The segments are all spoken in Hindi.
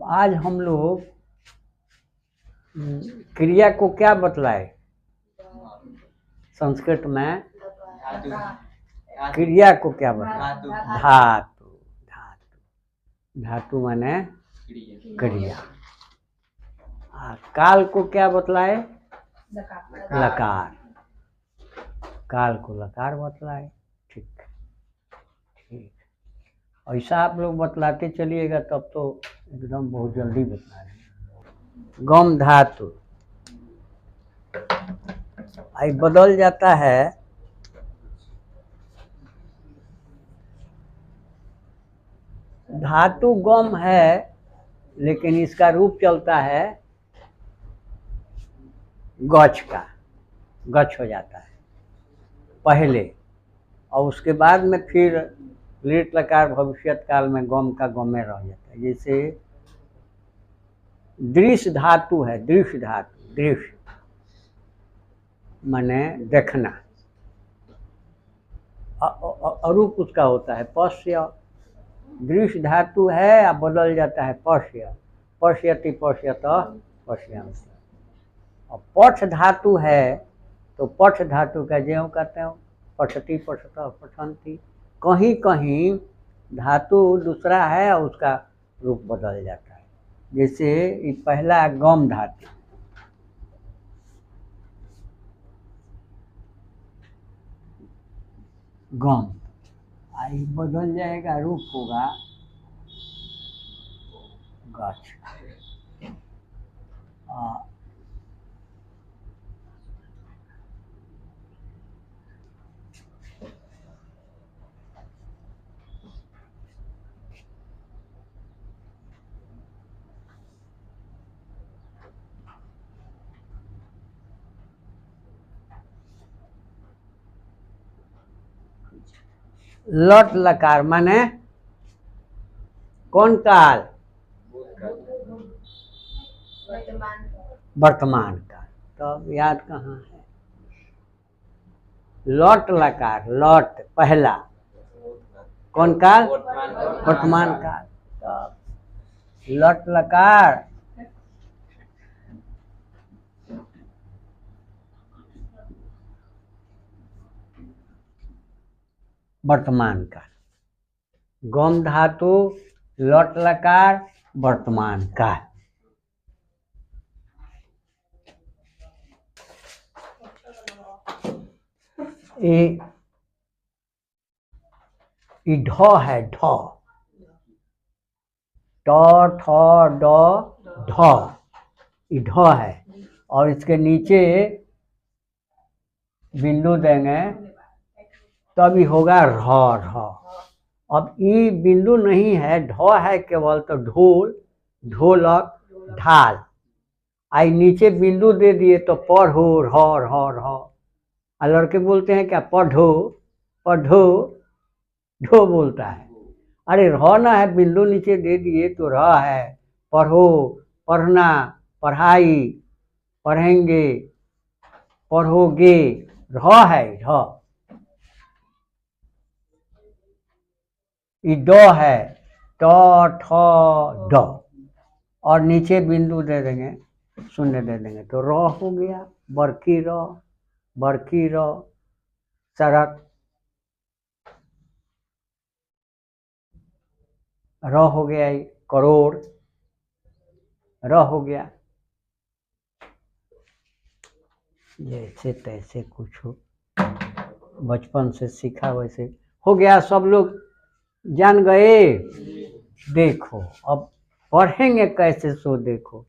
आज हम लोग क्रिया को क्या बतलाए? संस्कृत में क्रिया को क्या बतलाए? धातु। धातु धातु माने क्रिया। काल को क्या बतलाए? लकार। काल को लकार बतलाए। ठीक ठीक, ऐसा आप लोग बतलाते चलिएगा तब तो एकदम बहुत जल्दी बतला रहे। गम धातु आई बदल जाता है। धातु गम है लेकिन इसका रूप चलता है गच का। गच हो जाता है पहले और उसके बाद में फिर लिट लकार भविष्यत काल में गम का गमे रह जाता है। जैसे दृश्य धातु है। दृश्य धातु, दृश्य माने देखना। अरूप उसका होता है पश्य। दृश्य धातु है या बदल जाता है पश्य। पश्यति पश्यत पश्यन्ति। और पठ धातु है तो पठ धातु का ज्यों कहते हैं पठति पठत पठन्ति। कहीं कहीं धातु दूसरा है और उसका रूप बदल जाता है। जैसे ये पहला गम धातु, गम आई बदल जाएगा, रूप होगा गच। लट लकार माने कौन काल? वर्तमान काल। तब याद कहाँ है? लट लकार, लट पहला, कौन काल? वर्तमान काल। तब लट लकार वर्तमान काल। गम धातु, लट लकार, वर्तमान काल। ये ढ है, ढ, ट ठ ड ढ, ये ढ है और इसके नीचे बिंदु देंगे तभी होगा र र। अब ये बिंदु नहीं है, ढ है केवल, तो ढोल, ढोलक, ढाल। आई नीचे बिंदु दे दिए तो पढ़ो, र र र। और लड़के बोलते हैं क्या? पढ़ो, पढ़ो, ढो बोलता है। अरे र ना है, बिंदु नीचे दे दिए तो र है। पढ़ो, पढ़ना, पढ़ाई, पढ़ेंगे, पढ़ोगे, र है, र। ये ड है, ट ठ ड और नीचे बिंदु दे देंगे, शून्य दे देंगे तो र हो गया। बरकी र, बरकी र, सड़क, र हो गया। करोड़, र हो गया। जैसे तैसे कुछ हो, बचपन से सीखा वैसे हो गया। सब लोग जान गए। देखो अब पढ़ेंगे कैसे, सो देखो,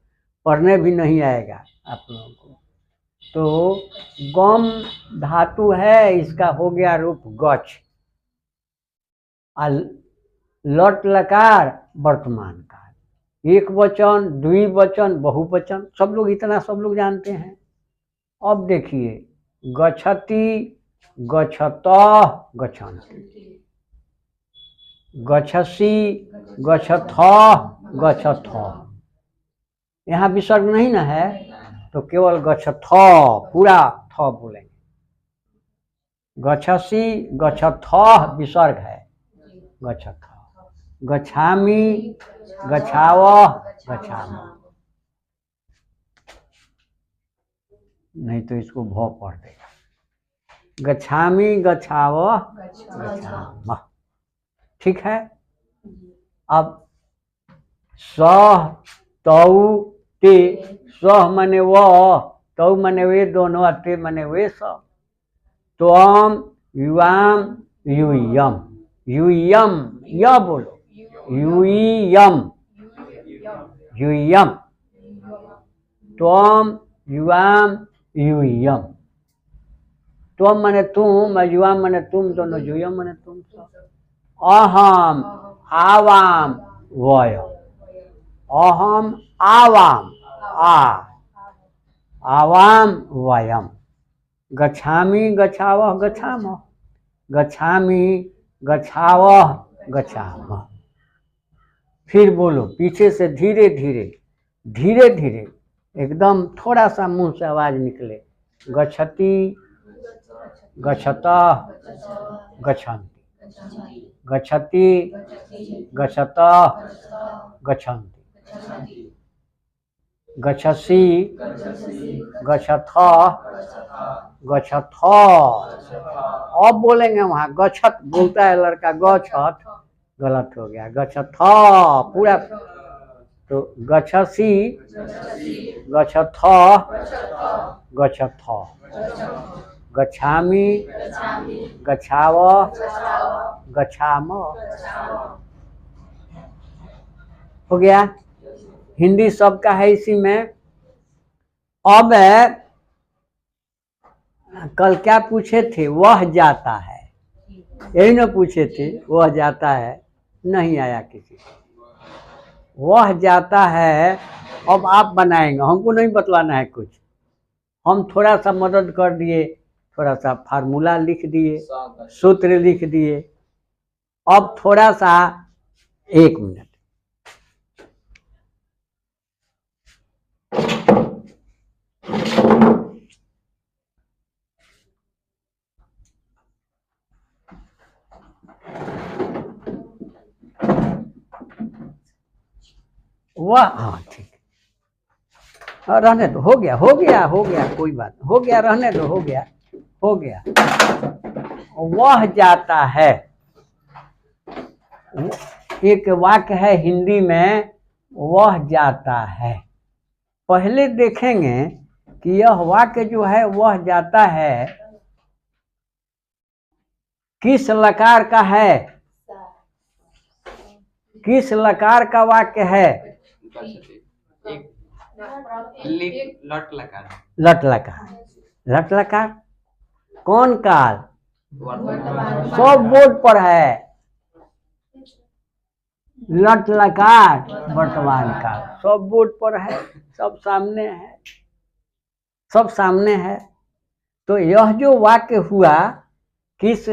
पढ़ने भी नहीं आएगा आप लोगों को। तो गम धातु है, इसका हो गया रूप गच। लट लकार वर्तमान काल। एक वचन, द्विवचन, बहुवचन, सब लोग इतना सब लोग जानते हैं। अब देखिए गच्छति, गच्छतः, गच्छन्ति, गच्छसि, गच्छथः, गच्छथः। यहाँ विसर्ग नहीं ना है तो केवल गच्छथः, पूरा थ बोलेंगे। गच्छसि, गच्छथः विसर्ग है, गच्छथः। गच्छामि, गच्छावः, गच्छामः। नहीं तो इसको भ पढ़ देगा। गच्छामि गच्छावः गच्छामः। ठीक है। अब सह तौ ते, सह मने वह, तौ मने वे दोनों, अते मने वे सब। त्वम युवाम यूयम, यूयम या बोलो, यूयम यूयम, त्वम युवाम यूयम। त्वम मने तुम, युवाम मने तुम दोनों, यूयम मने तुम सब। अहम आवाम वय, अहम आवाम आवाम वयम। गच्छामि गच्छावः गच्छामः, गच्छामि गच्छावः गच्छामः। फिर बोलो पीछे से धीरे धीरे, धीरे धीरे, एकदम थोड़ा सा मुंह से आवाज निकले। गच्छति गच्छतः गच्छन्ति, गच्छति गच्छतः गच्छन्ति, गच्छसि गच्छथ गच्छथ। अब बोलेंगे वहां गच्छत बोलता है लड़का, गच्छत गलत हो गया, गच्छथ पूरा। तो गच्छसि गच्छथ गच्छथ, गच्छामि गच्छावः गच्छामः। हो गया। हिंदी शब्द का है इसी में। अब कल क्या पूछे थे? वह जाता है, यही ना पूछे थे? वह जाता है, नहीं आया किसी को। वह जाता है। अब आप बनाएंगे, हमको नहीं बतलाना है कुछ। हम थोड़ा सा मदद कर दिए, थोड़ा सा फार्मूला लिख दिए, सूत्र लिख दिए। अब थोड़ा सा, एक मिनट, वह, हाँ ठीक, रहने दो, हो गया हो गया हो गया, कोई बात, हो गया, रहने दो, हो गया हो गया। वह जाता है, एक वाक्य है हिंदी में, वह जाता है। पहले देखेंगे कि यह वाक्य जो है वह जाता है किस लकार का है, किस लकार का वाक्य है? लट लकार, लट लकार, लट लकार। कौन काल? सब बोर्ड पर है। लट लकार वर्तमान काल, सब बोर्ड पर है, सब सामने है, सब सामने है। तो यह जो वाक्य हुआ किस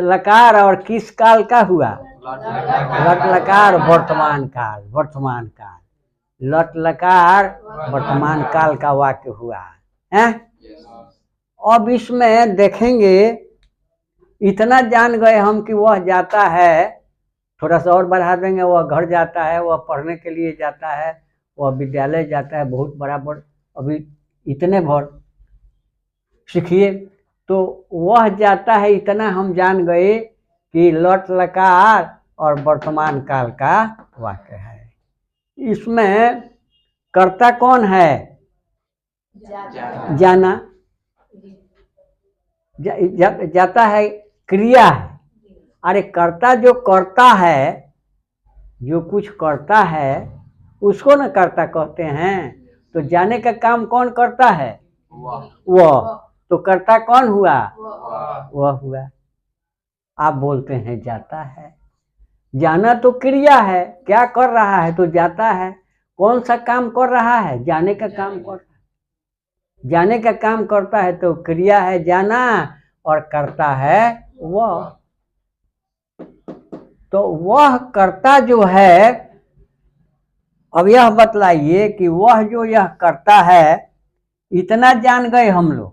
लकार और किस काल का हुआ? लट लकार वर्तमान काल, वर्तमान काल, लट लकार वर्तमान काल का वाक्य हुआ है। अब इसमें देखेंगे, इतना जान गए हम कि वह जाता है, थोड़ा सा और बढ़ा देंगे, वह घर जाता है, वह पढ़ने के लिए जाता है, वह विद्यालय जाता है, बहुत बराबर, अभी इतने भर सीखिए। तो वह जाता है, इतना हम जान गए कि लट लकार और वर्तमान काल का वाक्य है। इसमें कर्ता कौन है? जाना, जाता है क्रिया है। अरे कर्ता जो करता है, जो कुछ करता है उसको ना कर्ता कहते हैं। तो जाने का काम कौन करता है? वह। तो कर्ता कौन हुआ? वह हुआ। आप बोलते हैं जाता है। जाना तो क्रिया है, क्या कर रहा है तो जाता है। कौन सा काम कर रहा है? जाने का काम कर रहा है। जाने का काम करता है तो क्रिया है जाना, और करता है वह। तो वह कर्ता जो है, अब यह बतलाइए कि वह जो यह करता है, इतना जान गए हम लोग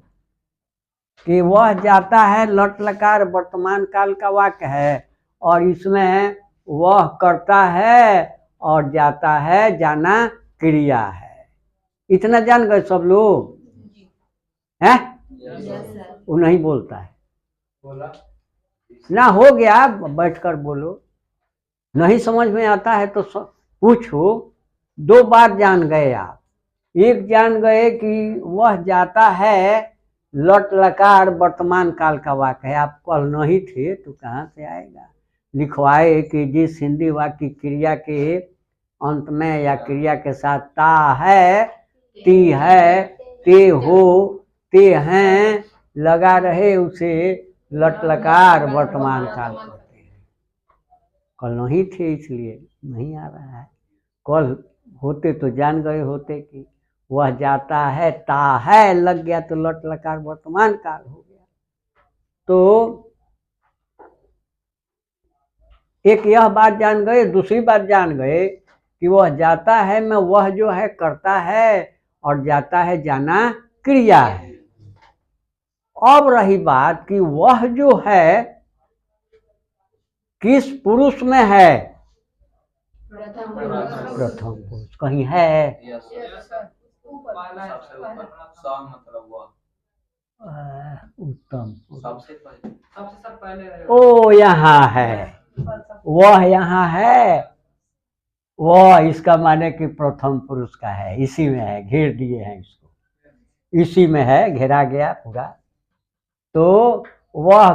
कि वह जाता है लट लकार वर्तमान काल का वाक्य है, और इसमें वह करता है और जाता है जाना क्रिया है। इतना जान गए सब लोग हैं? वो नहीं बोलता है। ना हो गया, बैठकर बोलो। नहीं समझ में आता है तो पूछो। 2 बार जान गए आप। एक जान गए कि वह जाता है, लट लकार वर्तमान काल का वाक्य है। आप कल नहीं थे तो कहाँ से आएगा। लिखवाए कि जिस हिंदी वाक्य की क्रिया के अंत में या क्रिया के साथ ता है, ती है, ते हो, ते हैं लगा रहे, उसे लट लकार वर्तमान काल कहते हैं। कल नहीं थे इसलिए नहीं आ रहा है। कल होते तो जान गए होते कि वह जाता है, ता है लग गया तो लट लकार वर्तमान काल हो गया। तो एक यह बात जान गए। दूसरी बात जान गए कि वह जाता है में वह जो है करता है और जाता है जाना क्रिया है। अब रही बात कि वह जो है किस पुरुष में है? प्रथम पुरुष कहीं है? उत्तम सबसे पहले ओ यहाँ है, वह यहाँ है। वह इसका माने कि प्रथम पुरुष का है, इसी में है। घेर दिए हैं इसको, इसी में है, घेरा गया पूरा। तो वह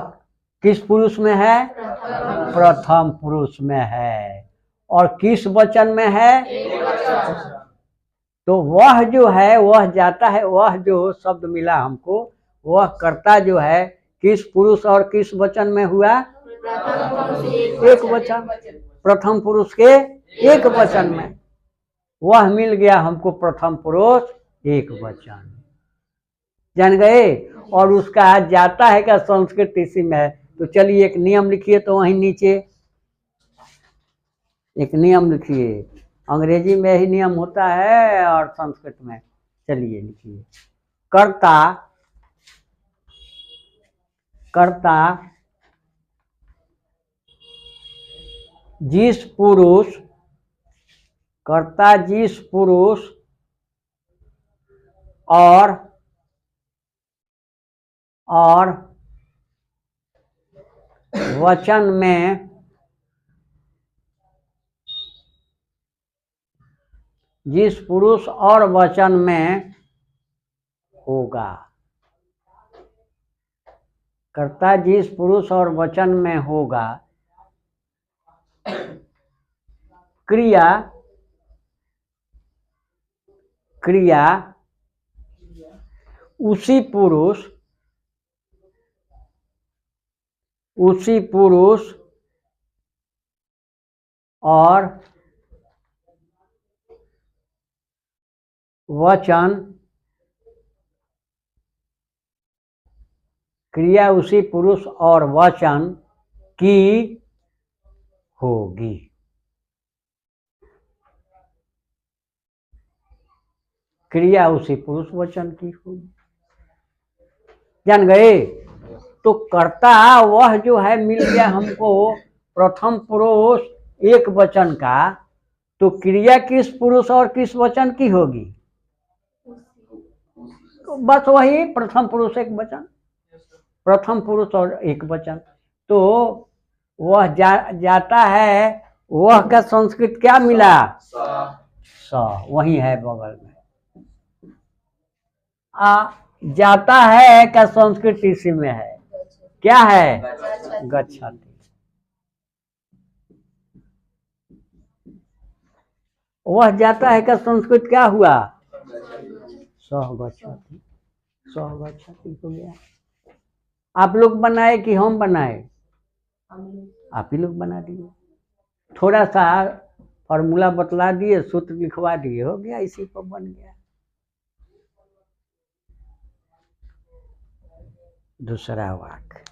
किस पुरुष में है? प्रथम पुरुष में है। और किस वचन में है? तो वह जो है वह जाता है, वह जो शब्द मिला हमको, वह कर्ता जो है किस पुरुष और किस वचन में हुआ? एक वचन। प्रथम पुरुष के एक वचन में वह मिल गया हमको, प्रथम पुरुष एक वचन। जान गए? और उसका जाता है का संस्कृत इसी में है। तो चलिए एक नियम लिखिए तो वहीं नीचे एक नियम लिखिए। अंग्रेजी में ही नियम होता है और संस्कृत में। चलिए लिखिए। कर्ता कर्ता जिस पुरुष, कर्ता जिस पुरुष और वचन में, जिस पुरुष और वचन में होगा। कर्ता जिस पुरुष और वचन में होगा, क्रिया उसी पुरुष और वचन, क्रिया उसी पुरुष और वचन की होगी। क्रिया उसी पुरुष वचन की होगी। जान गए? तो कर्ता वह जो है मिल गया हमको प्रथम पुरुष एक वचन का। तो क्रिया किस पुरुष और किस वचन की होगी? तो बस वही प्रथम पुरुष एक वचन, प्रथम पुरुष और एक वचन। तो वह जाता है, वह का संस्कृत क्या मिला? स। वही है बगल में। जाता है का संस्कृत इसी में है। क्या है? गच्छति। वह जाता है का संस्कृत क्या हुआ? सह गच्छति। सह गच्छति हो गया। आप लोग बनाए कि हम बनाए? आप ही लोग बना दिए। थोड़ा सा फॉर्मूला बतला दिए, सूत्र लिखवा दिए, हो गया, इसी पर बन गया। दूसरा वाक्य।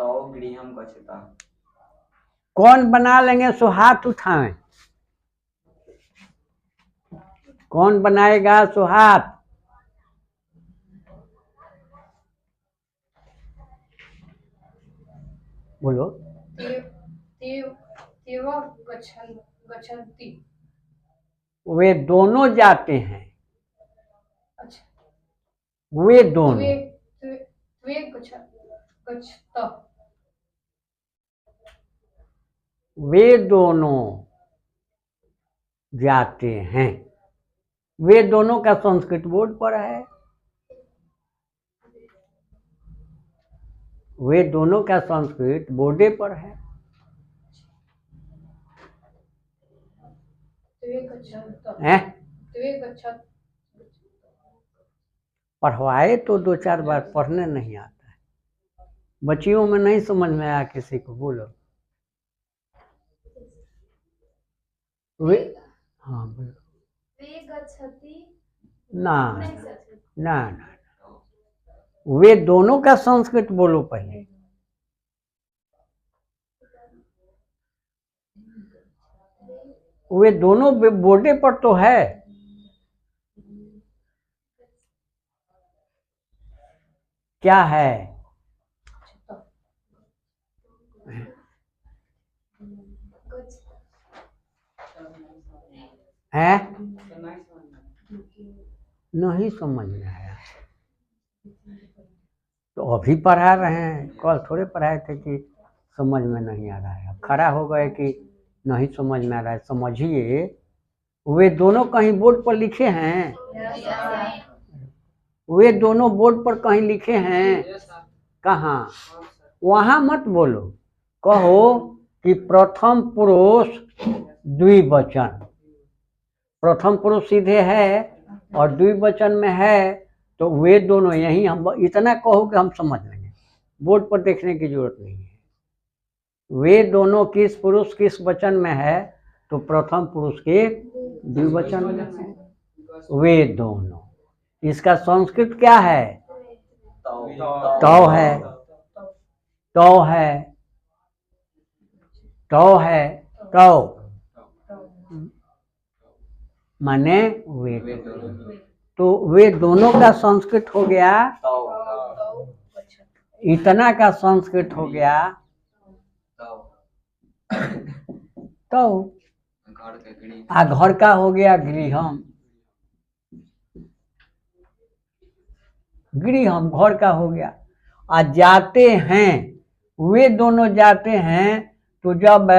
तौ गृहम गच्छता। कौन बना लेंगे सो हाथ उठाएं। कौन बनाएगा सो हाथ। बोलो। गच्छन्ति। वे दोनों जाते हैं। अच्छा। वे दोनों। त्वे गच्छता। वे दोनों जाते हैं। वे दोनों का संस्कृत बोर्ड पर है। वे दोनों का संस्कृत बोर्डे पर है। पढ़वाए तो 2-4 बार, पढ़ने नहीं आता है। बच्चियों में नहीं समझ में आया किसी को। बोलो। वे, हाँ बोलो। ना ना ना, वे दोनों का संस्कृत बोलो पहले। वे दोनों बोर्डे पर तो है। क्या है? है? नहीं समझ में आया तो अभी पढ़ा रहे हैं। कल थोड़े पढ़ाए थे कि समझ में नहीं आ रहा है। अब खड़ा हो गए कि नहीं समझ में आ रहा है। समझिए, वे दोनों कहीं बोर्ड पर लिखे हैं। वे दोनों बोर्ड पर कहीं लिखे हैं। कहाँ? वहां मत बोलो। कहो कि प्रथम पुरुष द्विवचन। प्रथम पुरुष सीधे है और द्विवचन में है, तो वे दोनों, यही हम इतना कहो कि हम समझ लेंगे। बोर्ड पर देखने की जरूरत नहीं है। वे दोनों किस पुरुष किस वचन में है, तो प्रथम पुरुष के द्विवचन में है। वे दोनों, इसका संस्कृत क्या है? तौ है। तौ है। तौ है। तौ माने वे दोनों। तो वे दोनों का संस्कृत हो गया। इतना का संस्कृत हो गया तो घर का हो गया गृहम। गृहम घर का हो गया। आज जाते हैं, वे दोनों जाते हैं, तो जब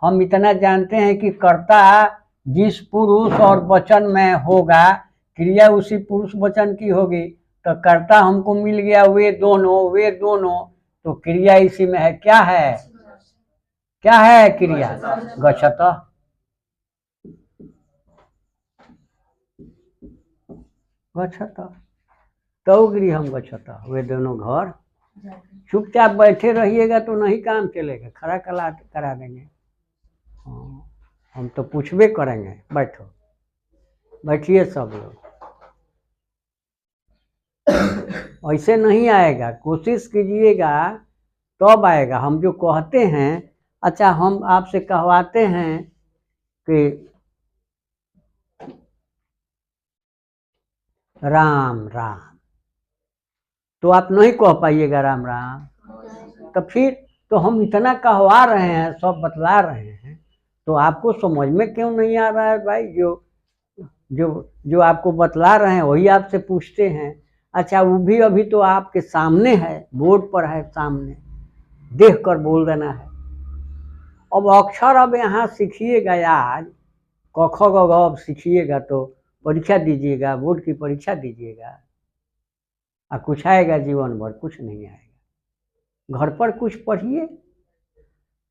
हम इतना जानते हैं कि कर्ता जिस पुरुष और वचन में होगा, क्रिया उसी पुरुष वचन की होगी, तो कर्ता हमको मिल गया वे दोनों, तो क्रिया इसी में है। क्या है? क्या है क्रिया? गच्छता। गच्छता। तो गृहम गच्छता। वे दोनों घर। चुपचाप बैठे रहिएगा तो नहीं काम चलेगा। खड़ा करा देंगे। हाँ, हम तो पूछबे करेंगे। बैठो, बैठिए सब लोग। ऐसे नहीं आएगा। कोशिश कीजिएगा तब आएगा। हम जो कहते हैं, अच्छा हम आपसे कहवाते हैं कि राम राम, तो आप नहीं कह पाइएगा राम राम। तो फिर तो हम इतना कहवा रहे हैं, सब बतला रहे हैं, तो आपको समझ में क्यों नहीं आ रहा है भाई? जो आपको बतला रहे हैं वही आपसे पूछते हैं। अच्छा, वो भी अभी तो आपके सामने है, बोर्ड पर है सामने, देख कर बोल देना है। अब अक्षर अब यहाँ सीखिएगा। आज क ख ग घ अब सीखिएगा तो परीक्षा दीजिएगा, बोर्ड की परीक्षा दीजिएगा, और कुछ आएगा जीवन भर? कुछ नहीं आएगा। घर पर कुछ पढ़िए,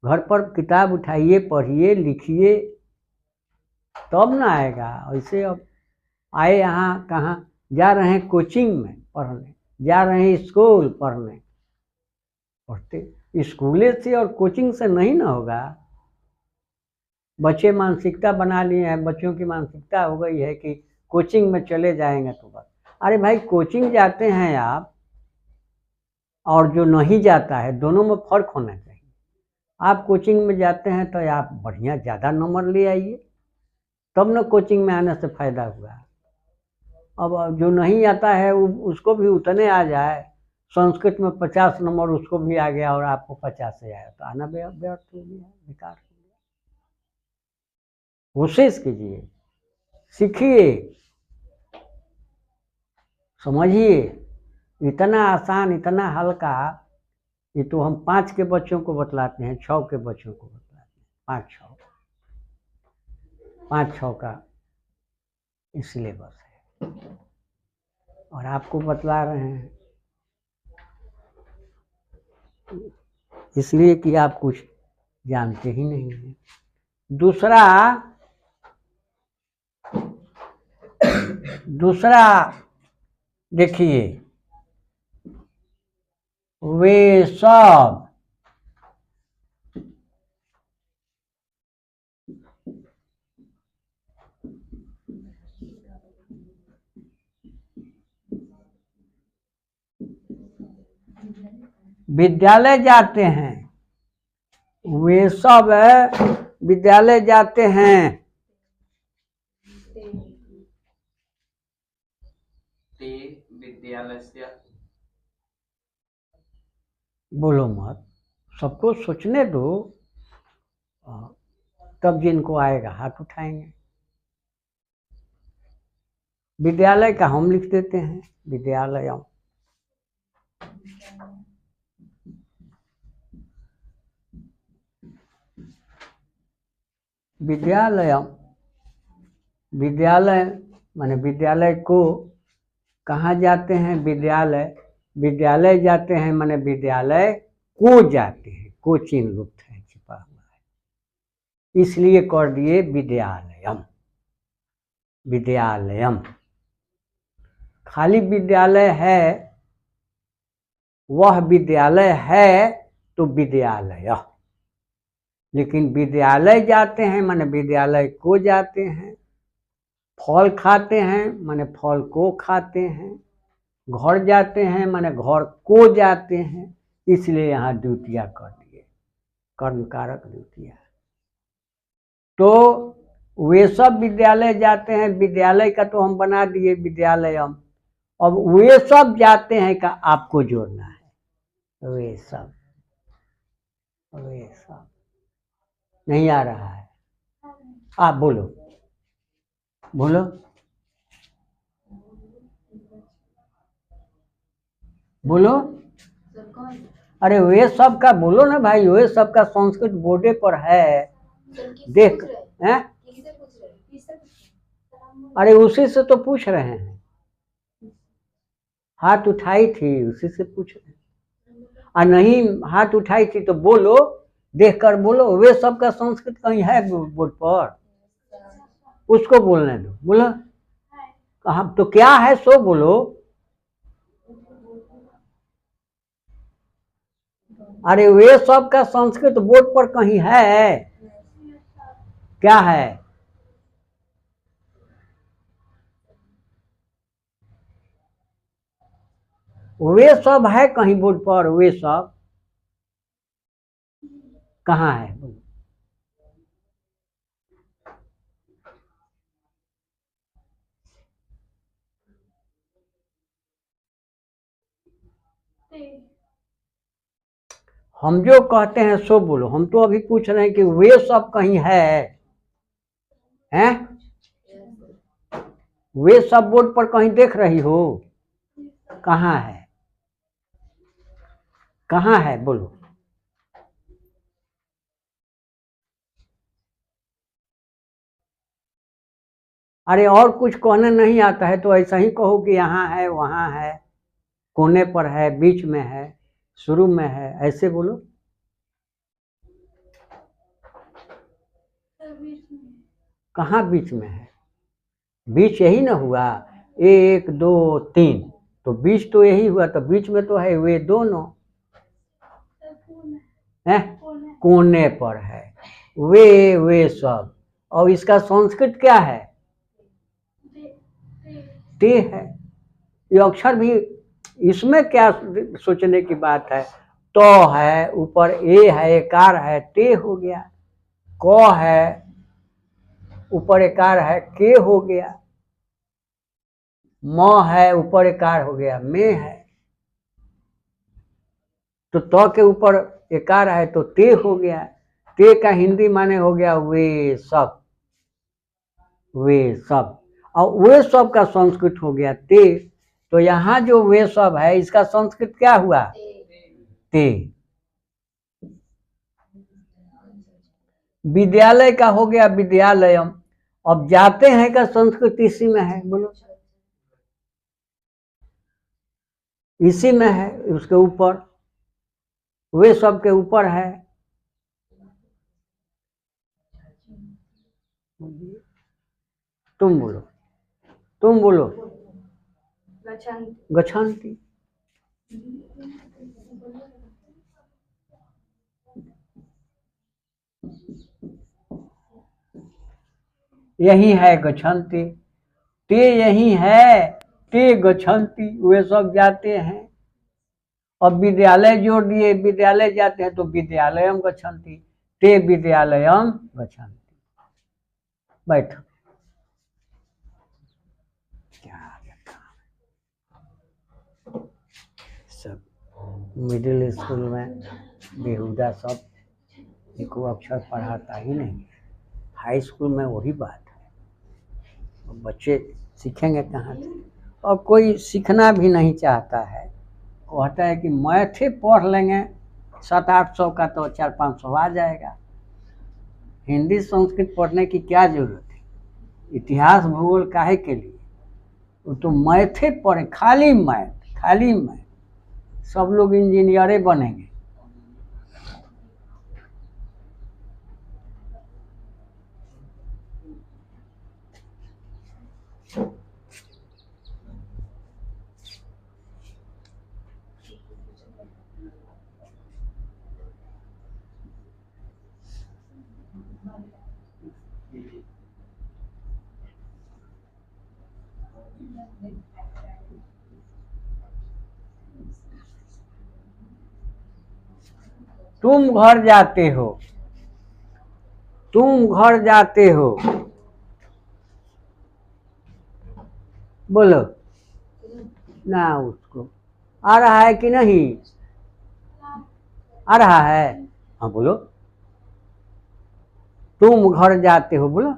घर पर किताब उठाइए, पढ़िए, लिखिए, तब ना आएगा। ऐसे अब आए यहाँ कहाँ जा रहे हैं? कोचिंग में पढ़ने जा रहे हैं, स्कूल पढ़ने। पढ़ते स्कूले से और कोचिंग से नहीं ना होगा। बच्चे मानसिकता बना लिए हैं। बच्चों की मानसिकता हो गई है कि कोचिंग में चले जाएंगे तो बस। अरे भाई, कोचिंग जाते हैं आप और जो नहीं जाता है, दोनों में फर्क होना चाहिए। आप कोचिंग में जाते हैं तो आप बढ़िया ज़्यादा नंबर ले आइए, तब न कोचिंग में आने से फायदा हुआ। अब जो नहीं आता है उसको भी उतने आ जाए, संस्कृत में 50 नंबर उसको भी आ गया और आपको 50 से आया, तो आना व्यर्थ हो गया, बेकार हो गया। कोशिश कीजिए, सीखिए, समझिए। इतना आसान, इतना हल्का, ये तो हम 5 के बच्चों को बतलाते हैं, 6 के बच्चों को बतलाते हैं, 5-6 का सिलेबस है, और आपको बतला रहे हैं इसलिए कि आप कुछ जानते ही नहीं हैं। दूसरा देखिए, वे सब विद्यालय जाते हैं, वे सब विद्यालय जाते हैं। विद्यालय बोलो मत, सबको सोचने दो, तब जिनको आएगा हाथ उठाएंगे। विद्यालय का हम लिख देते हैं, विद्यालयम। विद्यालयम, विद्यालय माने विद्यालय को, कहाँ जाते हैं? विद्यालय, विद्यालय जाते हैं माने विद्यालय को जाते हैं, को चिन्ह लुप्त है, छिपा हुआ है, इसलिए कर दिए विद्यालयम। विद्यालयम खाली विद्यालय है, वह विद्यालय है तो विद्यालय, लेकिन विद्यालय जाते हैं माने विद्यालय को जाते हैं। फल खाते हैं माने फल को खाते हैं। घर जाते हैं माने घर को जाते हैं, इसलिए यहाँ द्वितीया कर दिए, कर्मकारक द्वितीया। तो वे सब विद्यालय जाते हैं, विद्यालय का तो हम बना दिए विद्यालयम। अब वे सब जाते हैं का आपको जोड़ना है, वे सब, वे सब नहीं आ रहा है, आप बोलो बोलो। बोलो, अरे वे सब का बोलो ना भाई, वे सब का संस्कृत बोर्डे पर है, देख हैं। अरे उसी से तो पूछ रहे हैं, हाथ उठाई थी उसी से पूछ रहे हैं। और नहीं हाथ उठाई थी तो बोलो, देखकर बोलो। वे सब का संस्कृत कहीं है बोर्ड पर, उसको बोलने दो। बोलो कहाँ, तो क्या है सो बोलो। अरे वे सब का संस्कृत बोर्ड पर कहीं है, क्या है? वे सब है कहीं बोर्ड पर, वे सब कहाँ है? हम जो कहते हैं सो बोलो, हम तो अभी पूछ रहे हैं कि वे सब कहीं है, हैं? वे सब बोर्ड पर कहीं देख रही हो, कहाँ है? कहाँ है बोलो। अरे और कुछ कहने नहीं आता है तो ऐसा ही कहो कि यहाँ है, वहाँ है, कोने पर है, बीच में है, शुरू में है, ऐसे बोलो। कहाँ बीच में है? बीच यही ना हुआ, 1 2 3, तो बीच तो यही हुआ, तो बीच में तो है वे दोनों है, कोने पर है वे सब। और इसका संस्कृत क्या है? ते है। ये अक्षर भी इसमें क्या सोचने की बात है। तो है, ऊपर ए है, एकार है, ते हो गया। क है, ऊपर एकार है, के हो गया। म है, ऊपर एकार हो गया, में है। तो के ऊपर एकार है तो ते हो गया। ते का हिंदी माने हो गया वे सब, वे सब। और वे सब का संस्कृत हो गया ते। तो यहाँ जो वे सब है इसका संस्कृत क्या हुआ? ते। विद्यालय का हो गया विद्यालयम। अब जाते हैं का संस्कृत इसी में है, बोलो। इसी में है, उसके ऊपर, वे सब के ऊपर है। तुम बोलो, तुम बोलो। गच्छन्ति। यही है गच्छन्ति। ते यही है, ते गच्छन्ति, वे सब जाते हैं। अब विद्यालय जोड़ दिए, विद्यालय जाते हैं तो विद्यालयम गच्छन्ति, ते विद्यालयम गच्छन्ति। बैठ। क्या सब मिडिल स्कूल में बेहुदा सब एको अक्षर पढ़ाता ही नहीं। हाई स्कूल में वही बात है, बच्चे सीखेंगे कहाँ से? और कोई सीखना भी नहीं चाहता है, कहता है कि मैथे पढ़ लेंगे 700-800 का तो 400-500 आ जाएगा। हिंदी संस्कृत पढ़ने की क्या जरूरत है? इतिहास भूगोल काहे के लिए? वो तो मैथे पढ़े, खाली मैथ, खाली मैथ। सब लोग इंजीनियरे बनेंगे। तुम घर जाते हो, तुम घर जाते हो, बोलो ना। उसको आ रहा है कि नहीं? आ रहा है? हाँ बोलो। तुम घर जाते हो, बोलो।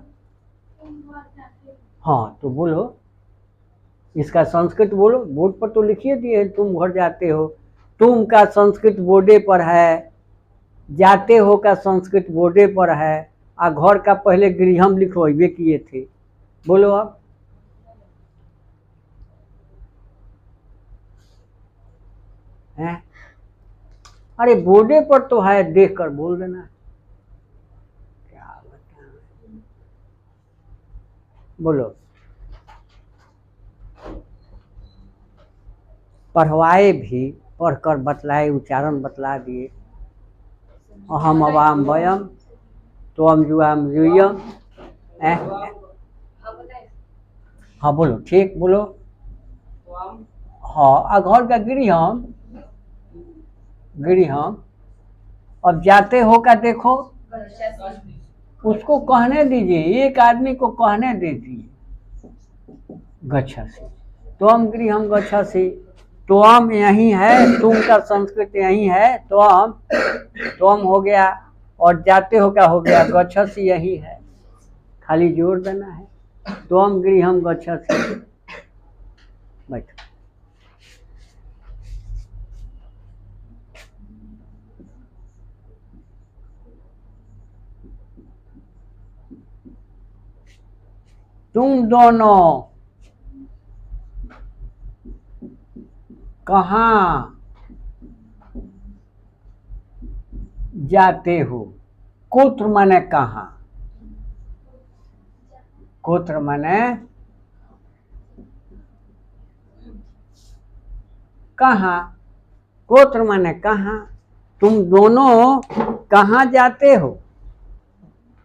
हाँ तो बोलो, इसका संस्कृत बोलो। बोर्ड पर तो लिखिए दिए तुम घर जाते हो। तुम का संस्कृत बोर्डे पर है, जाते हो का संस्कृत बोर्डे पर है, और घर का पहले गृहम लिखवाइबे किए थे। बोलो अब। हैं? अरे बोर्डे पर तो है, देख कर बोल देना। क्या बताएं? बोलो। पढ़वाए भी, पढ़कर बतलाए, उच्चारण बतला दिए। अहम अवाम वयम, त्वम जुआम जुयम। हाँ बोलो, ठीक बोलो। हाँ, घर का गृहम, गृहम। अब जाते हो का देखो, उसको कहने दीजिए, एक आदमी को कहने दीजिए गच्छसि। त्वम गृहम गच्छसि, त्वम यही है, तुम का संस्कृत यही है, त्वम हो गया, और जाते हो का हो गया, गच्छसि यही है, खाली जोड़ देना है। त्वम गृहम गच्छसि। बैठ। तुम दोनों कहाँ जाते हो? कुत्र माने कहाँ, कुत्र माने कहाँ, कुत्र माने कहाँ। तुम दोनों कहाँ जाते हो?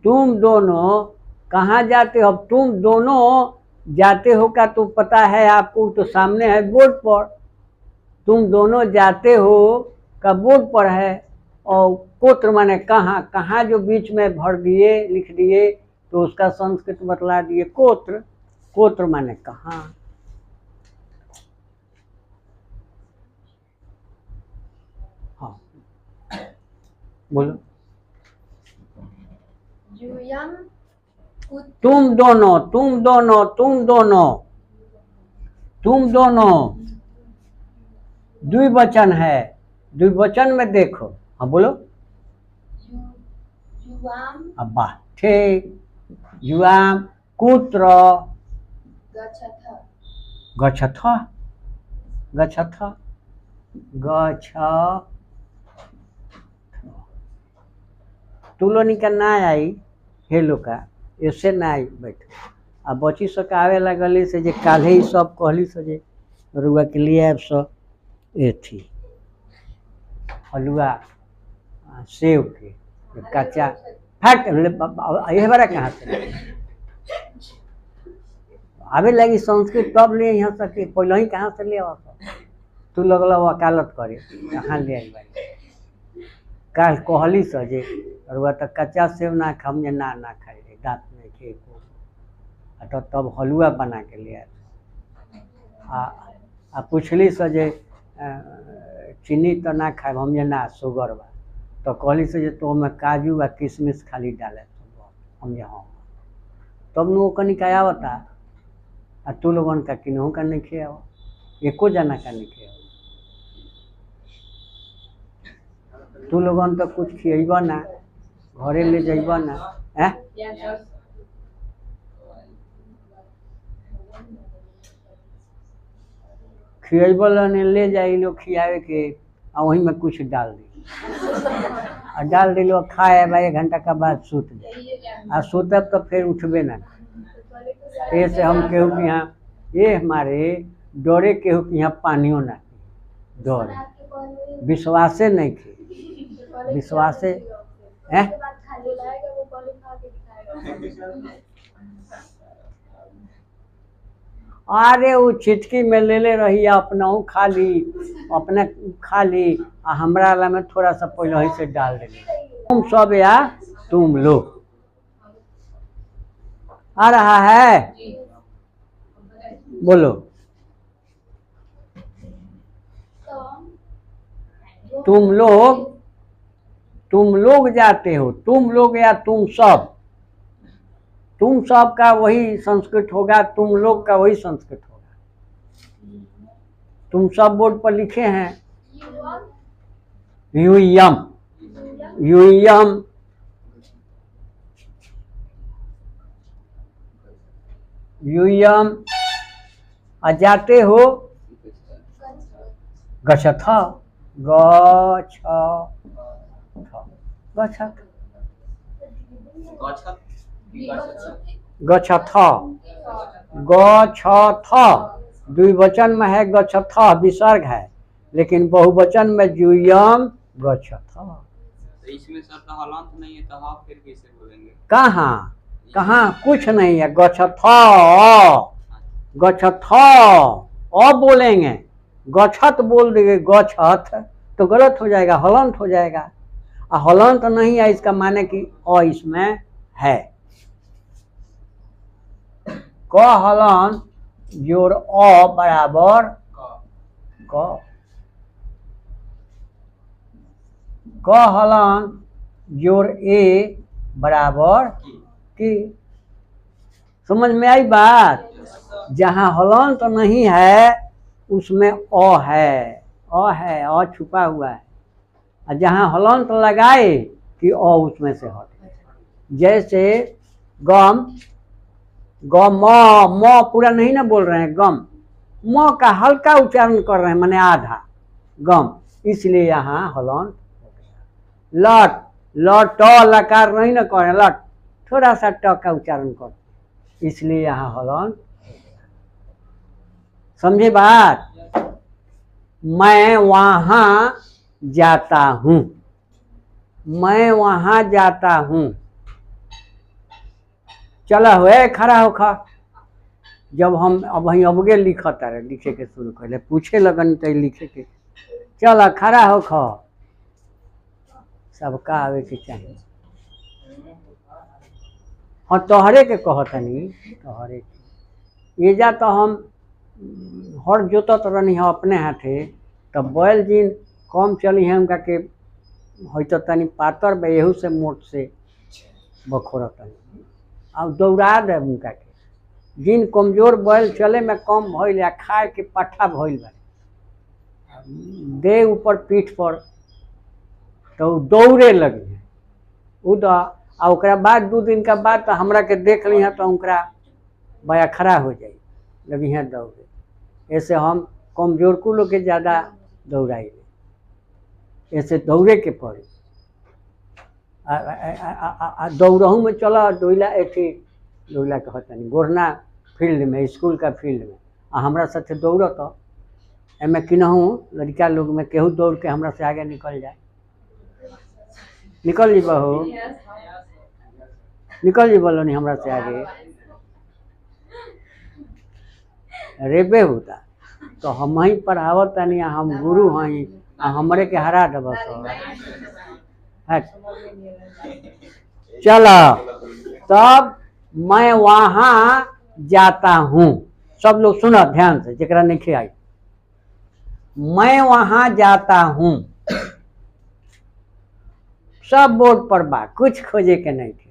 तुम दोनों कहाँ जाते हो? अब तुम दोनों जाते हो का तो पता है आपको, तो सामने है बोर्ड पर। तुम दोनों जाते हो का बोर्ड पर है, और कोत्र माने कहाँ, कहाँ जो बीच में भर दिए लिख दिए तो उसका संस्कृत बतला दिए कोत्र। कोत्र माने कहाँ। हाँ बोलो। यूयम तुम दोनों, तुम दोनों, तुम दोनों, तुम दोनों द्विवचन है। द्विवचन में देखो। हाँ बोलो। युवाम अब्बा ठीक। युवाम कुत्र गच्छथ गच्छथ गच्छथ गच्छ। तुलनी का ना आई, हेलो का ऐसे ना आई बैठ। अब बची सक आवे लगली से जे काल्हे ही सब कहली से जे रुआ के लिए आब सब ए थी हलुआ सेव के कच्चा फट ये बारा कहाँ से आवे लगी संस्कृत तब ले यहाँ तक पहले ही कहाँ से ले आवा। तू लगल वकालत करे कहाँ ले आई बारी। काल कहली से जे रुआ तो कच्चा सेव ना खा, मुझे ना खाई रे दाँत में खे तो तब हलुआ बना के ले आ पूछली से जे चीनी तो ना खाए, हम ना शुगर बा तो कहली से जे तो में काजू व किशमिश खाली डाले हम हाँ तब नु कनी का आवता। आ तू लोगन का किन्हों का नहीं खे आवा, एको जना का नहीं खे आवा। तू लोगन तो कुछ खिएब ना, घरे ले जाइब ना है। खिएब ने ले जाई लो खियावे के आ वहीं में कुछ डाल दी और डाल दिलो खाए भाई 1 घंटा का बाद सूत जाए आ सूतब तो फिर उठबे ना। ऐसे हम केहू के यहाँ ये हमारे डरे केहू के यहाँ पानियों ना डरे विश्वासे नहीं खे विश्वासे है। अरे वो छिटकी में ले ले रही अपना खा ली अपने खा ली आ हमरा वाला में थोड़ा सा पहले ही से डाल देंगे। तुम सब या तुम लोग आ रहा है बोलो। तुम लोग जाते हो, तुम लोग या तुम सब का वही संस्कृत होगा, तुम लोग का वही संस्कृत होगा। तुम सब बोर्ड पर लिखे हैं यूयम यूयम यूयम। आ जाते हो गच्छथ गच्छथ गच्छथ गच्छथ। द्विवचन में है गच्छथ विसर्ग है, लेकिन बहुवचन में यूयम गच्छथ। इसमें सर तो हलंत नहीं है तो आप फिर कैसे बोलेंगे। कहाँ कहाँ कुछ नहीं है। गच्छथ गच्छथ अब बोलेंगे, गच्छत बोल देंगे गच्छत तो गलत हो जाएगा, हलंत हो जाएगा। हलंत नहीं है इसका माने कि अ इसमें है। क हलंत जोड़ अ बराबर क हलंत जोड़ ए बराबर की। समझ में आई बात। जहाँ हलंत नहीं है उसमें अ है, अ छुपा हुआ है। और जहाँ हलंत लगाए कि अ उसमें से हटे। जैसे गम गम म पूरा नहीं ना बोल रहे हैं, गम म का हल्का उच्चारण कर रहे हैं माने आधा गम, इसलिए यहाँ हलंत हो गया। लट लट लकार नहीं ना कर रहे, लट थोड़ा सा ट का उच्चारण कर, इसलिए यहाँ हलंत। समझे बात। मैं वहां जाता हूं, मैं वहां जाता हूं। चला हुए खड़ा होखा। जब हम अब वही अबगे लिखत रहे लिखे के शुरू कर पूछे लगन तो लिखे के चल खड़ा हो खो सबका आवे के चाहिए। हाँ तोहरे के कहतनी तोहरे के ये जा तो हम हर जोतत रहनी है अपने हाथे तो बैल जिन कम चली है उनका के हो तो तनी पातर बे एहू से मोट से बखोरतनी अब दौड़ा दे उनका के जिन कमजोर बैल चले में कम भइल या खाए के पट्ठा भइल बा दे ऊपर पीठ पर तो दौड़े लगी उ आ ओकरा बाद 2 दिन का बाद तो हमरा के देख ली है तो उनका बया खड़ा हो जाई लगी है दौड़े। ऐसे हम कमजोर को लोग के ज़्यादा दौड़ाई ऐसे दौड़े के पड़े दौड़हू में चला डोइला एथी डोइला कहतनी गोरना फील्ड में स्कूल का फील्ड में आ हमरा साथे दौड़त एमे किनहू लड़का लोग में केहू दौड़ के हमरा से आगे निकल जाए निकल जी बहू निकल जी बोलो नहीं हमरा से आगे रेबे होता तो हम ही पढ़ावत नहीं हम गुरु हई हमरे के हरा दब चलो तब मैं वहाँ जाता हूँ सब लोग सुनो ध्यान से जरा नहीं आई मैं वहाँ जाता हूँ सब बोर्ड पर बा कुछ खोजे के नहीं थे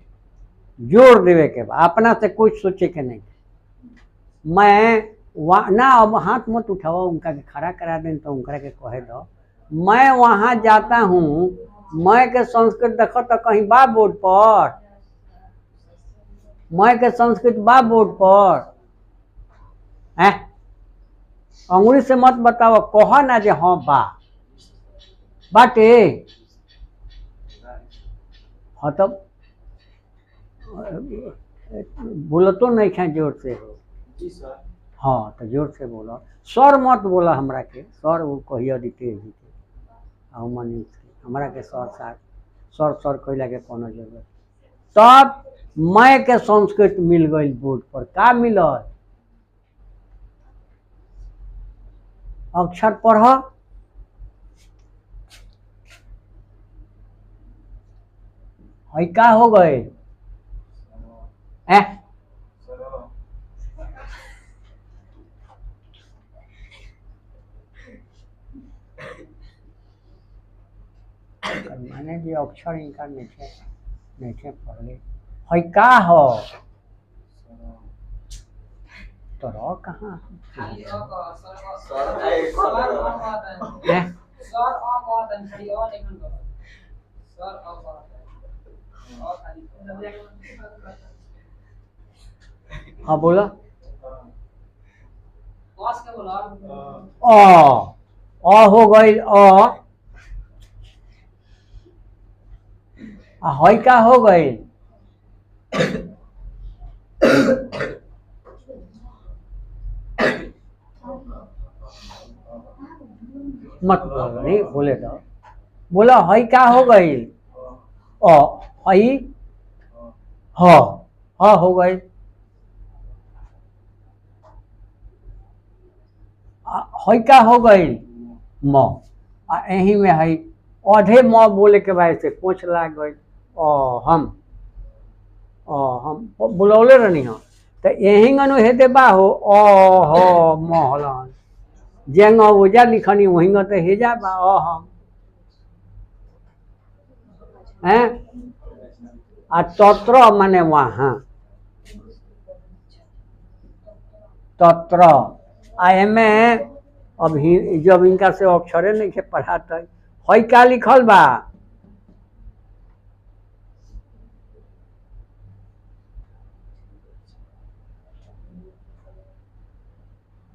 जोर देवे के बा अपना से कुछ सोचे के नहीं थे मैं वहाँ ना अब हाथ मत उठाओ उनका के खड़ा करा दें तो उनका के कहे दो मैं वहाँ जाता हूँ मैं के संस्कृत देखो तो कहीं बा बोर्ड पर मैं के संस्कृत बा बोर्ड पर है अंगुली से मत बताओ कहो ना जे हाँ बा बाटे हाँ तब बोलो तो नहीं खाए जोर से हो जी सर। हाँ तो जोर से बोलो सर मत बोला हमरा के सर वो कहिए दिते जी के मनीष के हमरा के सर सर सर कहला के कोनो जरूरत तब मैं के संस्कृत मिल गई बोर्ड पर का मिलल अक्षर पढ़ है का हो गए माने जी अक्षर इनका नीचे पढ़ले है का हो तो रो कहाँ हाँ बोला हो गई है का हो गई मत बोलो नहीं बोले तो बोला है का हो गई है हाँ हो गई है का हो गई म यही में है आधे म बोले के बाद से पूछ लाग गई हम बुलौले रहनी हो तो यही गनु हेते बा हो महलन जेंग ओजा लिखनी वही तो हेजा बा हम हैं आ तत्र माने वहाँ तत्र आए में अभी जब इनका से अक्षरे नहीं के पढ़ाता है क्या लिखल बा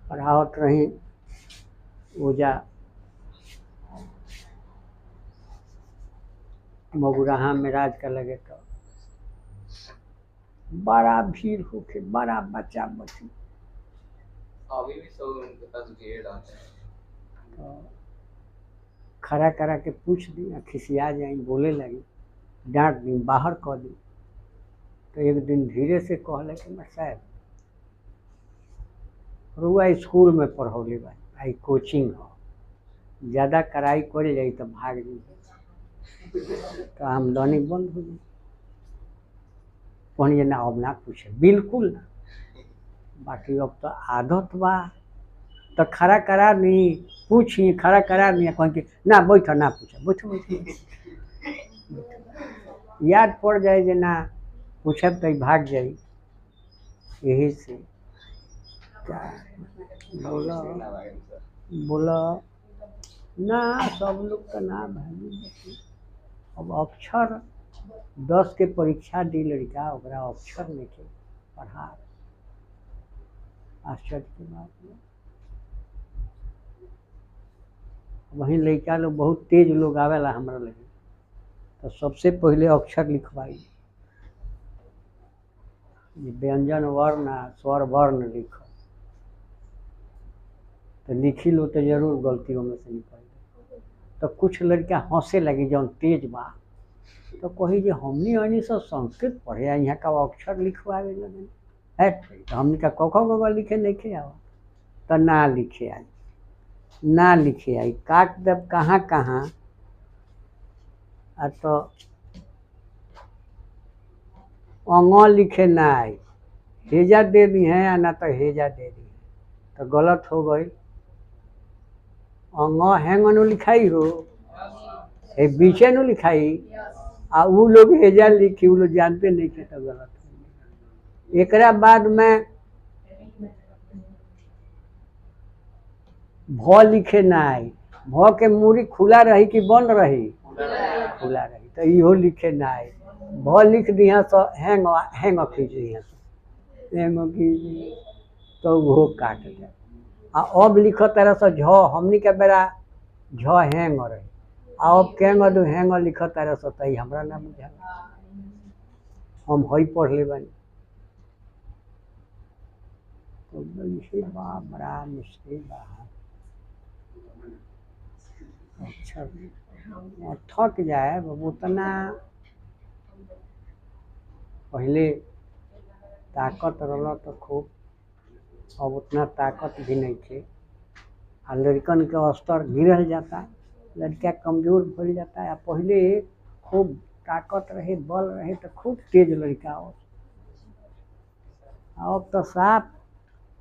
पढ़ावत रही ओजा मगुराहा में राज का लगे तो बड़ा भीड़ होके बड़ा बच्चा बच्ची अभी भी सब उनके पास भीड़ आते हैं तो खड़ा करा के पूछ दी खिसिया जाए बोले लगी डांट दी बाहर कह दी तो एक दिन धीरे से कहले कि मैं साहब रुआ स्कूल में पढ़ौले बा आई कोचिंग हो ज़्यादा कड़ाई कर जाई तो भाग जाई, तो आमदनी बंद हो जाई। कहनी ना अब ना पूछे, बिल्कुल ना। बाकी अब तो आदत बा, तो खड़ा करा नहीं, पूछी खड़ा करा नहीं, कहीं कि ना बैठ ना पूछे, बैठ बैठ याद पड़ जाए जे ना पूछब तो भाग जाई। यही से क्या बोला बोला ना, सब लोग का ना भाई। अब अक्षर 10 के परीक्षा दी लड़का, ओकरा अक्षर नहीं के पढ़ा, आश्चर्य की बात है। वहीं लड़का लोग बहुत तेज लोग आवेला हमरा लगे, तो सबसे पहले अक्षर लिखवाई, व्यंजन वर्ण स्वर वर्ण लिखो, तो लिखी लो तो जरूर गलतियों में से निकल। तो कुछ लड़का हंसे लगी जौन तेज बा, तो कही जे हमनी अनी सब संस्कृत पढ़े यहाँ का अक्षर लिखवावे लगे है, तो हमनी का क ख ग लिखे नहीं खे आवा, तो ना लिखे आई, ना लिखे आई, काट दब कहाँ कहाँ। तो अंग लिखे ना आई, हेजा दे दी है या ना तो हेजा दे दी है, तो गलत हो गई। अंग हैंग नु लिखाई हो, हे बीचे नु लिखाई, आ वो लोग हेजा लिखी, वो लोग जानते नहीं थे, तो गलत हो। एकरा बाद में भ लिखे ना आई, भ के मूरी खुला रही कि बंद रही, खुला रही, तो इहो लिखे ना आई। भ लिख दिया तो हैंग हैंग खींच दिया, हैंग खींच, तो वो काट दे। आ अब लिखो तरह से झ, हमनी के बेरा झ हैंग रही, अब केंग दो हैंग लिखो तरह से, तो हमरा ना बुझा, हम हई पढ़ ले बानी। तो इसे बा बड़ा मुश्किल बा। अच्छा थक जाए उतना, पहले ताकत रहा तो खूब, अब उतना ताकत भी नहीं थे। आ लड़कन के स्तर गिरल जाता, लड़का कमजोर भल जाता है। पहले खूब ताकत रहे, बल रहे, तो खूब तेज लड़का हो। अब तो साफ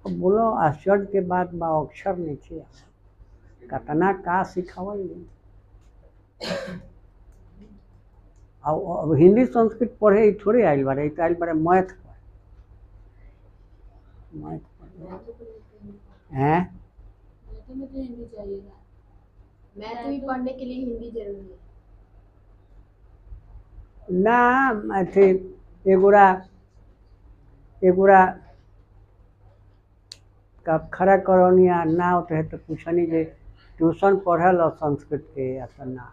बोलो आश्चर्य के बाद बा, अक्षर नहीं थे, कतना का सिखावल नहीं। अब हिंदी संस्कृत पढ़े थोड़े आयल बारे, तो आयल बारे मैथ पढ़े, मैथ पढ़े हैं। मैथ में तो हिंदी चाहिए ना, मैथ भी पढ़ने के लिए हिंदी जरूरी है ना। मैथे एगोरा एगोरा का खड़ा करनिया ना होते है, तो पूछनी जे ट्यूशन पढ़ल और संस्कृत के, या तो ना।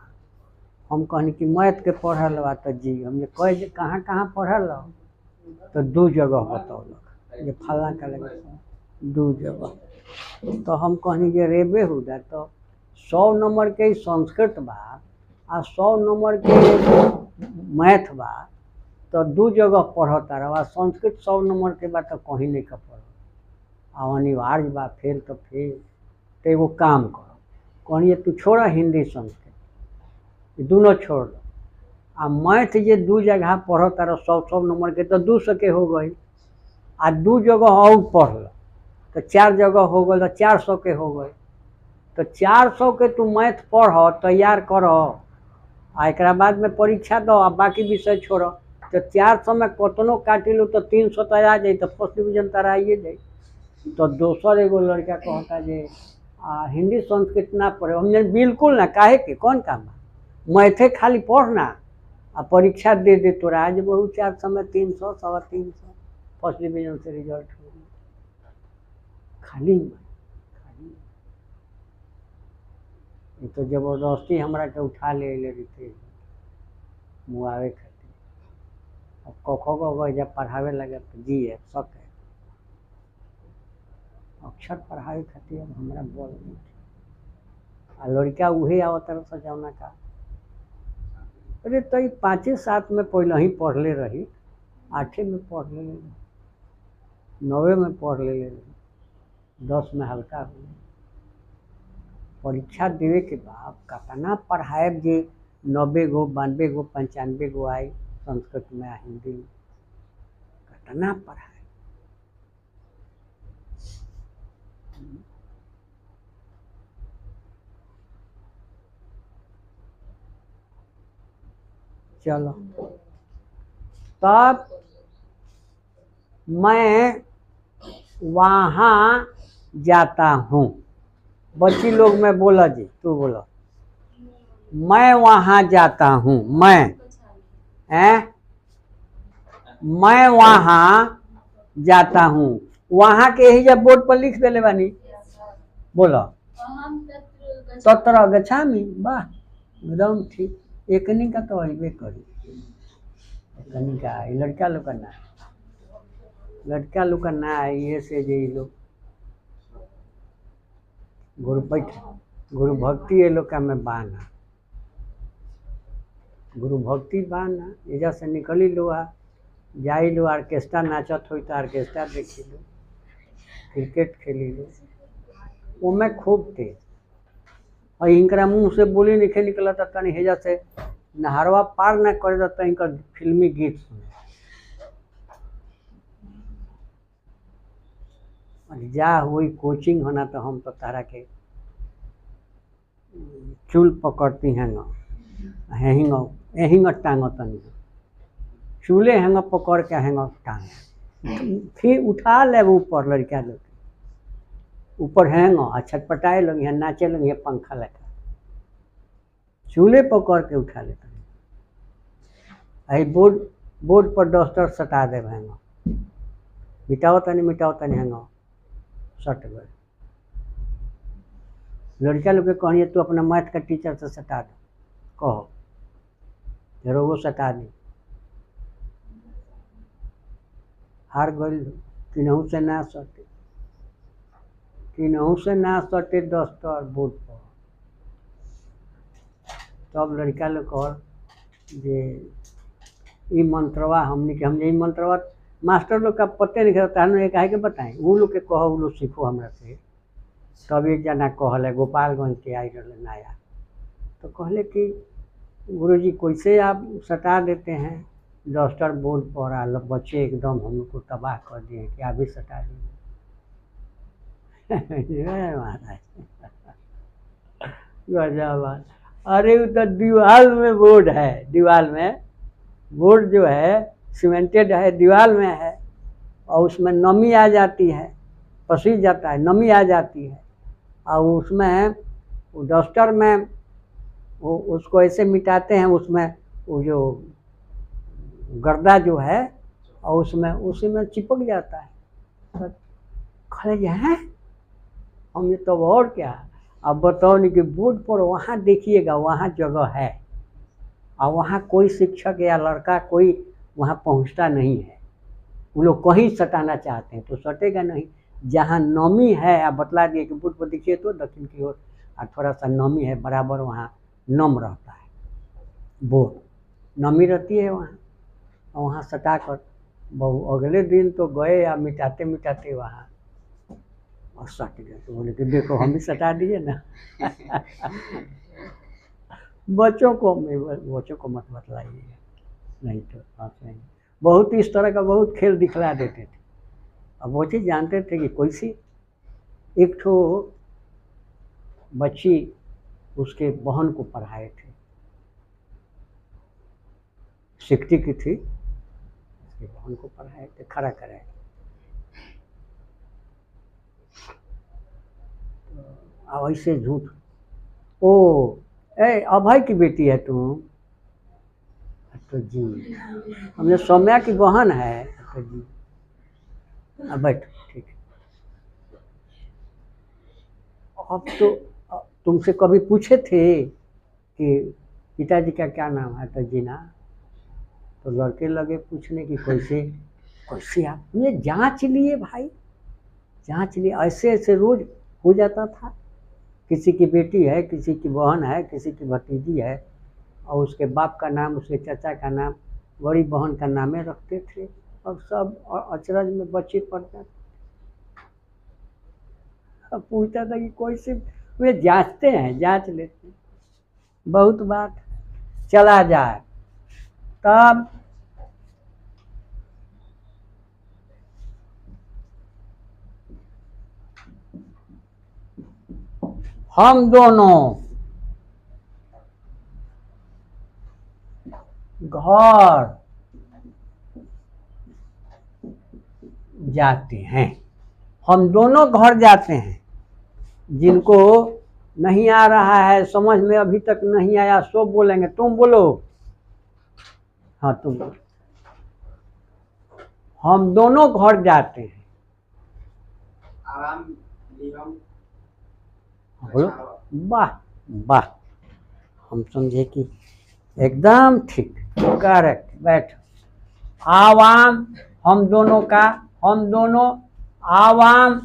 हम कहनी कि मैथ के पढ़ल बा, तो जी हम कह कहाँ कहाँ पढ़ल, तो 2 जगह बतौलक, ये फलना का लगे 2 जगह। तो हम कहनी जे रेबे हुदा, तो 100 नंबर के संस्कृत बा आ 100 नंबर के मैथ बा, तो 2 जगह पढ़ता रहा। संस्कृत 100 नंबर के बा, तो कहीं नहीं का पढ़, आ अनिवार्य बा, फेल तो फेल। तो एगो काम करो, कहनी तू छोड़ा हिंदी संस्कृत, दोनों छोड़ दो, आ मैथ जे 2 जगह पढ़ता रहो 100 नंबर के, तो 200 के हो गई, आ 2 जगह और पढ़ लो, तो 4 जगह हो गई, तो 400 के हो गई। तो 400 के तू मैथ पढ़ तैयार करो, आ एक बाद में परीक्षा दो, आ बाकी विषय छोड़ो। तो 400 में कतनो काटी लो, तो 300 तो आ जाए, तो फर्स्ट डिवीजन तारा आइए जाए। तो दोसर एगो लड़का कहता जे हिंदी संस्कृत ना पढ़े, हमने बिल्कुल ना, काहे के कौन काम बा, मैथे खाली पढ़ना आ परीक्षा दे दे, तोरा आज बहुत 400 में 300 350 फर्स्ट डिवीजन से रिजल्ट हो गया, खाली। ये तो जबरदस्ती हमरा के उठा ले रही थे मुआवे खातिर। अब कखो को जब पढ़ावे लगे, तो जी है शक है, अक्षर पढ़ावे खातिर अब हमरा बोल नहीं थे। आ लड़का उहे आवत तरह जौना का, अरे तो 5-7 में पहले ही पढ़ ले रही, 8 में पढ़ ले रही, 9 में पढ़ ले रही, 10 में हल्का हो। परीक्षा देवे के बाद कतना पढ़ाएब जे 90 गो 92 गो 95 गो आई संस्कृत में आ हिंदी में, कतना पढ़ाए। चलो तब मैं वहाँ जाता हूँ। बच्ची लोग में बोला जी, तू बोला। मैं वहाँ जाता हूँ, मैं वहाँ जाता हूँ। वहाँ के ही जब बोर्ड पर लिख देले बानी, बोला तत्र गच्छामि। वाह, एकदम ठीक। एकनी का तो अइबे करी, एकनी का लड़का लोग का ना, लड़का लोग का ना ये से जे लोग गुरु भक्ति ये लोग का में बाना, गुरु भक्ति बाना। एजा से निकली लो जाई लो, ऑर्केस्ट्रा नाचत हुई तो ऑर्केस्ट्रा देखी लो, क्रिकेट खेली लो, वो मैं खूब थे। और इनकरा मुँह से बोली नहीं निकला था तनी हेजा से नहरवा पार न करे तो इनका फिल्मी गीत सुने। जा हुई कोचिंग होना तो हम तो तारा के चूल पकड़ती हैं हेंग टांग तनी चूल्हे हैंग पकड़ के हैंग टांग, फिर उठा ले ऊपर लड़का लोग ऊपर हैंग और छटपटाए लोग यहाँ नाचे लोग यहाँ पंखा लगा चूल्हे पकड़ के उठा लेते हैं। आई बोर्ड पर डस्टर सटा दे हैंग, मिटाओ तनी हैंग सट गए। लड़का लोग के कहिए तू अपना मैथ का टीचर से सटा दो, कहो जरूर वो सटा दी। हार गई, किनहू से ना सटे, किनहू से ना सटे डस्टर बोर्ड पर। तब लड़का लोग कह जे ई मंत्रवा हमने के हम यही मंत्रवा मास्टर लोग का पते नहीं करता है, एक के बताएं वो लोग के कहो, वो लोग सीखो हमरा से। तब एक जना कहले गोपालगंज के आई रहे नया, तो कहले कि गुरुजी कैसे आप सटा देते हैं डस्टर बोर्ड पर, आ बच्चे एकदम हम लोग को तबाह कर दिए कि आप भी सटा दीजिए। महाराज गजब। अरे वो तो दीवार में बोर्ड है, दीवार में बोर्ड जो है सीमेंटेड है, दीवार में है और उसमें नमी आ जाती है, पसीज जाता है, नमी आ जाती है और उसमें वो डस्टर में वो उसको ऐसे मिटाते हैं, उसमें वो जो गर्दा जो है और उसमें उसी में चिपक जाता है। खड़े हैं हम ये तो और क्या। अब बताओ नहीं कि बोर्ड पर वहाँ देखिएगा वहाँ जगह है और वहाँ कोई शिक्षक या लड़का कोई वहाँ पहुँचता नहीं है। वो लोग कहीं सटाना चाहते हैं तो सटेगा नहीं। जहाँ नमी है आप बतला दिए कि बोर्ड पर देखिए तो दक्षिण की ओर थोड़ा सा नमी है, बराबर वहाँ नम रहता है, बोर्ड नमी रहती है वहाँ, और वहाँ सटा कर बहु अगले दिन तो गए या मिटाते मिटाते वहाँ और सट गए। तो बोले कि देखो हम भी सटा दिए ना। बच्चों को मत बतलाइए, नहीं तो बात नहीं। बहुत इस तरह का बहुत खेल दिखला देते थे। अब वो चीज़ जानते थे कि कोई सी एक ठो बच्ची उसके बहन को पढ़ाए थे, सिक्ति की थी, उसके बहन को पढ़ाए थे, खड़ा कराए। अब ऐसे झूठ, ओ ए अभय की बेटी है तुम? तो जी हमने सौम्या की बहन है। तो जी अब बैठ, ठीक है। अब तो तुमसे कभी पूछे थे कि पिताजी का क्या नाम है? तो जी ना। तो लड़के लगे पूछने की कैसे कैसे आप ये जांच लिए भाई, जांच लिए। ऐसे ऐसे रोज हो जाता था, किसी की बेटी है, किसी की बहन है, किसी की भतीजी है और उसके बाप का नाम, उसके चाचा का नाम, बड़ी बहन का नामे रखते थे। अब सब अचरज में बच्चे पढ़ते। अब पूछता था कि कैसे वे जांचते हैं, जांच लेते हैं। बहुत बात चला जाए तब हम दोनों घर जाते हैं। हम दोनों घर जाते हैं। जिनको नहीं आ रहा है, समझ में अभी तक नहीं आया, सो बोलेंगे। तुम बोलो। हाँ तुम बोलो। हम दोनों घर जाते हैं। आराम निगम बोलो। वाह वाह, हम समझे कि एकदम ठीक, करेक्ट। बैठ। आवाम, हम दोनों का, हम दोनों आवाम।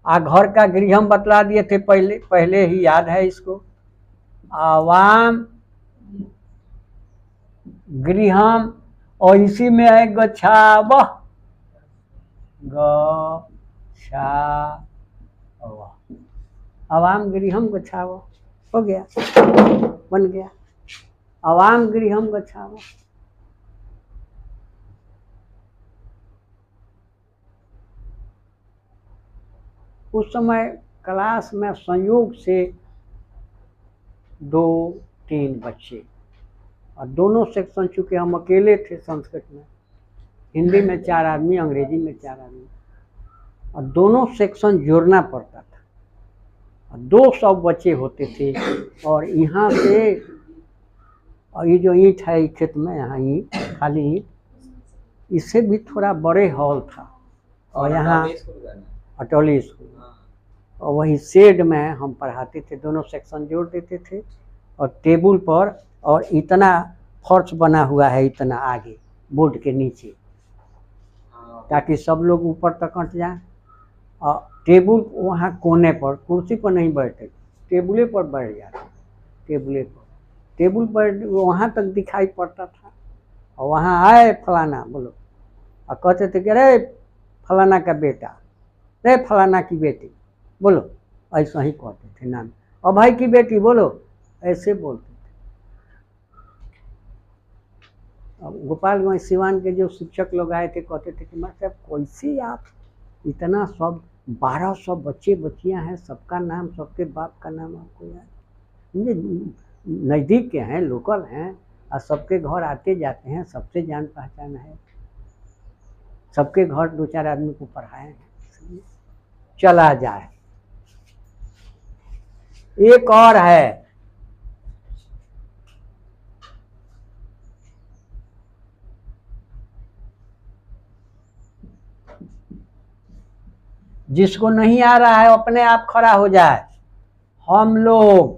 घर का गृहम बतला दिए थे पहले ही, याद है इसको। आवाम गृहम, और इसी में है गच्छाव। आवाम गृहम गच्छाव, हो गया, बन गया। आवाम गृहम गच्छाव। उस समय क्लास में संयोग से 2-3 बच्चे, और दोनों सेक्शन, चूँकि हम अकेले थे संस्कृत में, हिंदी में 4 आदमी, अंग्रेजी में 4 आदमी, और दोनों सेक्शन जोड़ना पड़ता था। और 200 बच्चे होते थे। और यहाँ से, और ये जो ईंट है खेत में, यहाँ ईंट, खाली ईंट, इससे भी थोड़ा बड़े हॉल था। और यहाँ अटौली स्कूल, और वही शेड में हम पढ़ाते थे। दोनों सेक्शन जोड़ देते थे, और टेबल पर, और इतना फर्श बना हुआ है, इतना आगे बोर्ड के नीचे, ताकि सब लोग ऊपर तक अट जाए। और टेबल वहाँ कोने पर, कुर्सी पर नहीं बैठे, टेबुले पर बैठ जाते, टेबल पर वहाँ तक दिखाई पड़ता था। और वहाँ आए फलाना, बोलो, और कहते थे कि अरे फलाना का बेटा, अरे फलाना की बेटी, बोलो, ऐसा ही कहते थे नाम। और भाई की बेटी, बोलो, ऐसे बोलते थे। अब गोपालगंज सिवान के जो शिक्षक लोग आए थे, कहते थे कि मतलब कैसे आप इतना, सब 1200 बच्चे बच्चियां हैं, सबका नाम, सबके बाप का नाम आपको याद? नज़दीक के हैं, लोकल हैं, और सबके घर आते जाते हैं, सबसे जान पहचान है, सबके घर 2-4 आदमी को पढ़ाए हैं। चला जाए। एक और है, जिसको नहीं आ रहा है अपने आप खड़ा हो जाए। हम लोग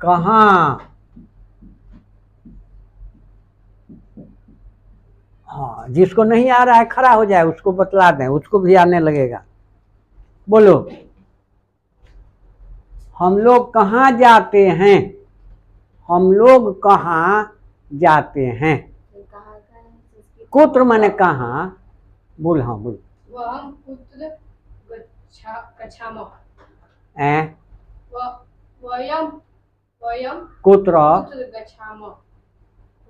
कहाँ, हाँ, जिसको नहीं आ रहा है खड़ा हो जाए, उसको बतला दें, उसको भी आने लगेगा। बोलो। हम लोग कहाँ जाते हैं? हम लोग कहाँ जाते हैं? कुत्र माने कहाँ। बोल। हाँ बोल। वयम कुत्र गच्छामः। वयम कुत्र गच्छामः।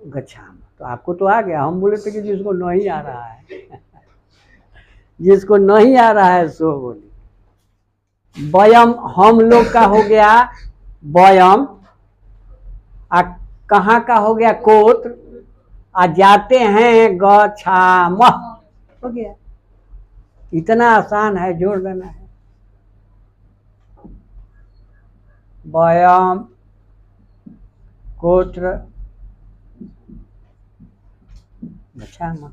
गच्छामः, तो आपको तो आ गया। हम बोले थे कि जिसको नहीं आ रहा है जिसको नहीं आ रहा है सो बोले। वयम, हम लोग का हो गया वयम, कहाँ का हो गया कोत्र, जाते हैं गच्छामः, हो गया। इतना आसान है, जोड़ देना है। वयम कोत्र गच्छामः।